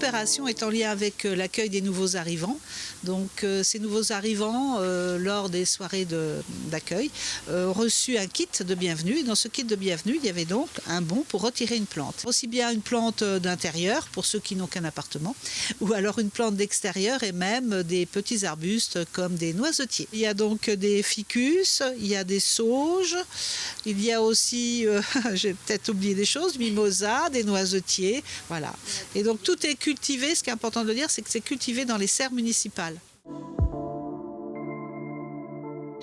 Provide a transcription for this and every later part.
opération est en lien avec l'accueil des nouveaux arrivants. Donc ces nouveaux arrivants, lors des soirées d'accueil, ont reçu un kit de bienvenue. Et dans ce kit de bienvenue, il y avait donc un bon pour retirer une plante. Aussi bien une plante d'intérieur, pour ceux qui n'ont qu'un appartement, ou alors une plante d'extérieur et même des petits arbustes comme des noisetiers. Il y a donc des ficus, il y a des sauges, il y a aussi, j'ai peut-être oublié des choses, mimosa, des noisetiers, voilà. Et donc tout est cultivé, ce qui est important de le dire, c'est que c'est cultivé dans les serres municipales.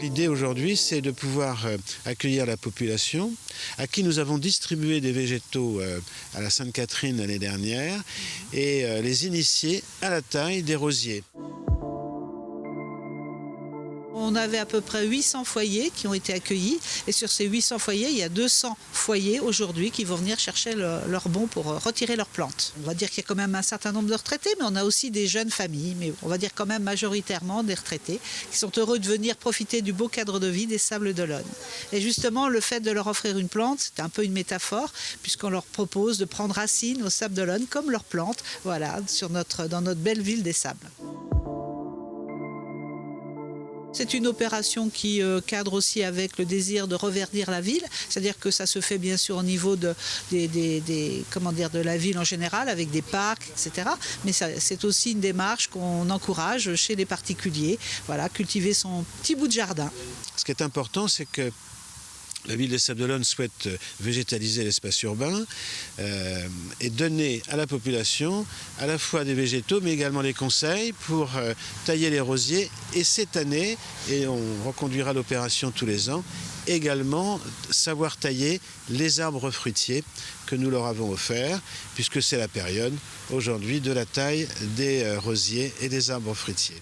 L'idée aujourd'hui, c'est de pouvoir accueillir la population à qui nous avons distribué des végétaux à la Sainte-Catherine l'année dernière et les initier à la taille des rosiers. On avait à peu près 800 foyers qui ont été accueillis et sur ces 800 foyers, il y a 200 foyers aujourd'hui qui vont venir chercher leur bon pour retirer leurs plantes. On va dire qu'il y a quand même un certain nombre de retraités, mais on a aussi des jeunes familles, mais on va dire quand même majoritairement des retraités qui sont heureux de venir profiter du beau cadre de vie des Sables d'Olonne. Et justement, le fait de leur offrir une plante, c'est un peu une métaphore puisqu'on leur propose de prendre racine aux Sables d'Olonne comme leur plante, voilà, dans notre belle ville des Sables. C'est une opération qui cadre aussi avec le désir de reverdir la ville, c'est-à-dire que ça se fait bien sûr au niveau de la ville en général, avec des parcs, etc. Mais c'est aussi une démarche qu'on encourage chez les particuliers, voilà, cultiver son petit bout de jardin. Ce qui est important, c'est que la ville des Sables d'Olonne souhaite végétaliser l'espace urbain et donner à la population à la fois des végétaux mais également des conseils pour tailler les rosiers et cette année, et on reconduira l'opération tous les ans, également savoir tailler les arbres fruitiers que nous leur avons offerts puisque c'est la période aujourd'hui de la taille des rosiers et des arbres fruitiers.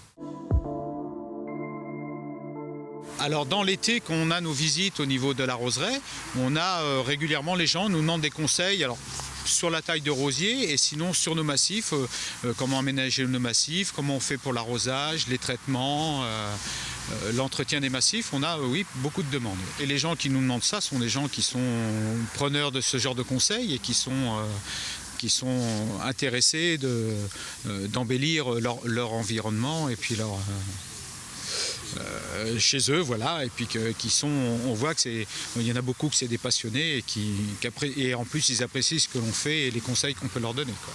Alors dans l'été, quand on a nos visites au niveau de la roseraie, on a régulièrement les gens nous demandent des conseils. Alors, sur la taille de rosier et sinon sur nos massifs, comment aménager nos massifs, comment on fait pour l'arrosage, les traitements, l'entretien des massifs. On a oui, beaucoup de demandes. Et les gens qui nous demandent ça sont des gens qui sont preneurs de ce genre de conseils et qui sont intéressés d'embellir leur environnement et puis chez eux, voilà, et puis on voit qu'il y en a beaucoup que c'est des passionnés et en plus ils apprécient ce que l'on fait et les conseils qu'on peut leur donner, quoi.